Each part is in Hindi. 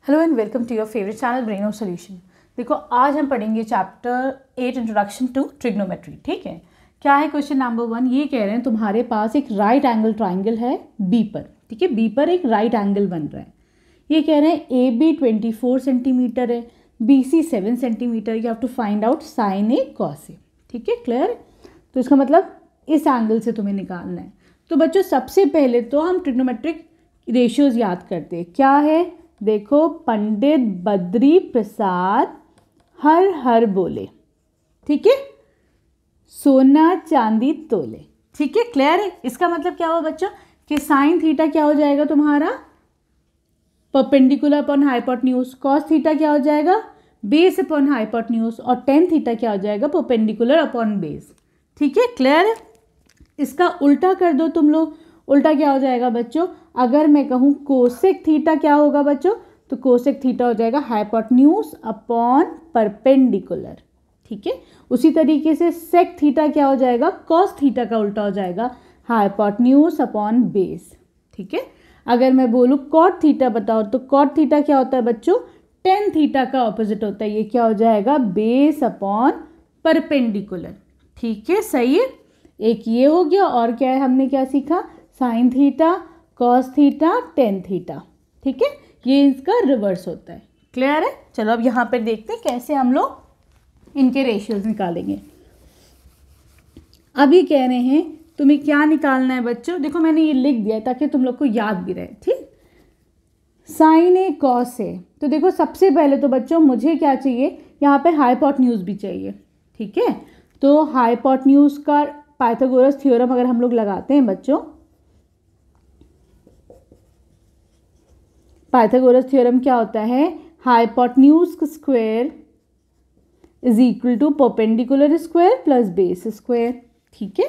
Hello and welcome to your favourite channel brain of solution. देखो आज हम पढ़ेंगे चैप्टर 8 इंट्रोडक्शन टू ट्रिग्नोमेट्री। ठीक है, क्या है क्वेश्चन नंबर 1। ये कह रहे हैं तुम्हारे पास एक राइट एंगल ट्राइंगल है बी पर। ठीक है, बी पर एक राइट एंगल बन रहा है। ये कह रहे हैं ए बी 24 सेंटीमीटर है, B C 7 centimetre. You have to find out sine A cos A. ठीक है, क्लियर। तो इसका मतलब इस एंगल से तुम्हें निकालना है। तो बच्चों सबसे पहले तो हम ट्रिग्नोमेट्रिक रेशियोज याद करते हैं। क्या है, देखो, पंडित बद्री प्रसाद हर हर बोले। ठीक है, सोना चांदी तोले। ठीक है, क्लियर है। इसका मतलब क्या हुआ बच्चों कि साइन थीटा क्या हो जाएगा तुम्हारा perpendicular upon hypotenuse, cos theta क्या हो जाएगा बेस अपॉन हाइपोटेन्यूज, और टेन थीटा क्या हो जाएगा परपेंडिकुलर अपॉन बेस। ठीक है, क्लियर है। इसका उल्टा कर दो तुम लोग। उल्टा क्या हो जाएगा बच्चों, अगर मैं कहूँ कोसेक थीटा क्या होगा बच्चों, तो कोसेक थीटा हो जाएगा हाइपोटेन्यूज अपॉन परपेंडिकुलर। ठीक है, उसी तरीके से सेक थीटा क्या हो जाएगा, कॉस थीटा का उल्टा हो जाएगा हाइपोटेन्यूज अपॉन बेस। ठीक है, अगर मैं बोलूँ कॉट थीटा बताओ, तो कॉट थीटा क्या होता है बच्चों, टेन थीटा का ऑपोजिट होता है। ये क्या हो जाएगा बेस अपॉन परपेंडिकुलर। ठीक है, सही है। एक ये हो गया, और क्या है हमने क्या सीखा, sine theta cos theta tan theta. ठीक है, ये इसका रिवर्स होता है। क्लियर है। चलो अब यहाँ पर देखते हैं कैसे हम लोग इनके रेशियोज निकालेंगे। अब ये कह रहे हैं तुम्हें क्या निकालना है बच्चों, देखो मैंने ये लिख दिया है ताकि तुम लोग को याद भी रहे। ठीक, साइन ए कॉस ए। तो देखो सबसे पहले तो बच्चों मुझे क्या चाहिए, यहाँ पर हाइपोटेन्यूज भी चाहिए। ठीक है, तो हाइपोटेन्यूज का पाइथागोरस थ्योरम अगर हम लोग लगाते हैं बच्चों, पाइथागोरस थ्योरम क्या होता है, hypotenuse square is equal to perpendicular square plus base square. ठीक है,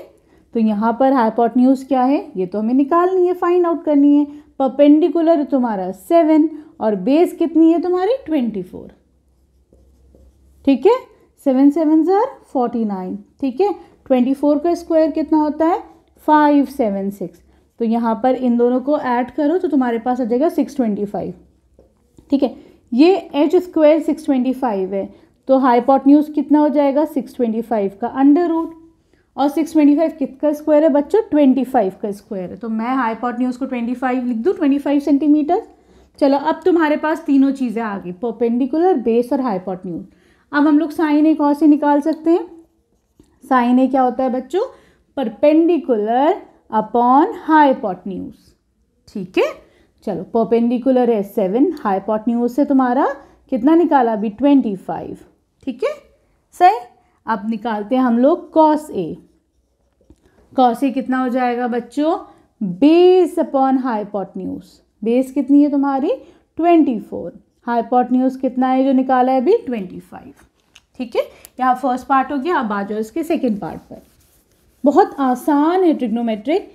तो यहाँ पर हाइपोटेन्यूज क्या है ये तो हमें निकालनी है, फाइंड आउट करनी है। परपेंडिकुलर तुम्हारा 7 और बेस कितनी है तुम्हारी 24। ठीक है, 7 7 49। ठीक है, 24 का स्क्वायर कितना होता है 576। तो यहाँ पर इन दोनों को ऐड करो तो तुम्हारे पास आ जाएगा 625। ठीक है, ये एच स्क्वायर 625 है, तो हाइपोटेन्यूज कितना हो जाएगा 625 का अंडर रूट, और 625 किसका स्क्वायर है बच्चों 25 का स्क्वायर है। तो मैं हाइपोटेन्यूज को 25 लिख दूँ, 25 सेंटीमीटर। चलो अब तुम्हारे पास तीनों चीज़ें आ गई, परपेंडिकुलर बेस और हाइपोटेन्यूज। अब हम लोग साइन ए कॉस से निकाल सकते हैं। साइन ए क्या होता है बच्चों, परपेंडिकुलर अपॉन हाइपोटेन्यूज। ठीक है, चलो परपेंडिकुलर है 7, हाइपोटेन्यूज से तुम्हारा कितना निकाला अभी 25। ठीक है, सही। अब निकालते हैं हम लोग कॉस ए। कॉस ए कितना हो जाएगा बच्चों, बेस अपॉन हाइपोटेन्यूज। बेस कितनी है तुम्हारी 24, हाइपोटेन्यूज कितना है जो निकाला है अभी 25। ठीक है, यहाँ फर्स्ट पार्ट हो गया। अब आ जाओ इसके सेकेंड पार्ट पर। बहुत आसान है ट्रिग्नोमेट्रिक,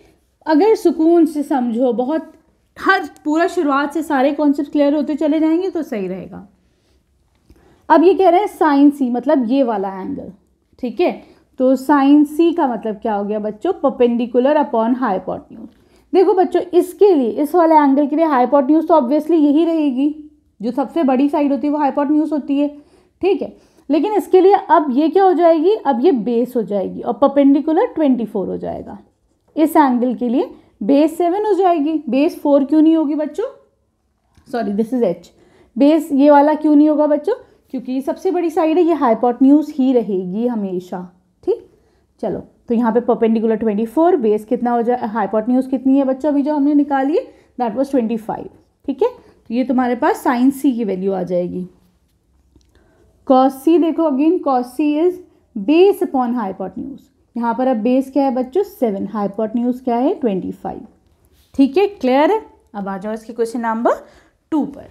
अगर सुकून से समझो, बहुत हर पूरा शुरुआत से सारे कॉन्सेप्ट क्लियर होते चले जाएंगे तो सही रहेगा। अब ये कह रहे हैं साइन सी मतलब ये वाला एंगल। ठीक है, तो साइन सी का मतलब क्या हो गया बच्चों, परपेंडिकुलर अपॉन हाइपोटेन्यूज। देखो बच्चों इसके लिए, इस वाले एंगल के लिए हाइपोटेन्यूज तो ऑब्वियसली यही रहेगी, जो सबसे बड़ी साइड होती है वो हाइपोटेन्यूज होती है। ठीक है, लेकिन इसके लिए अब ये क्या हो जाएगी, अब ये बेस हो जाएगी और परपेंडिकुलर 24 हो जाएगा। इस एंगल के लिए बेस 7 हो जाएगी, बेस 4 क्यों नहीं होगी बच्चों, sorry this is H. Base ये वाला क्यों नहीं होगा बच्चों, क्योंकि ये सबसे बड़ी साइड है, ये हाइपोटेन्यूज ही रहेगी हमेशा। ठीक, चलो तो यहाँ पे परपेंडिकुलर 24, बेस कितना हो जाए, हाइपोटेन्यूज कितनी है बच्चों अभी जो हमने निकाली है दैट वाज 25। ठीक है, तो ये तुम्हारे पास साइन सी की वैल्यू आ जाएगी। कॉस सी देखो again, cos C is base upon hypotenuse. यहाँ पर अब बेस क्या है बच्चों 7, हाइपोटेन्यूज क्या है 25। ठीक है, क्लियर है। अब आ जाओ इसके क्वेश्चन नंबर 2 पर।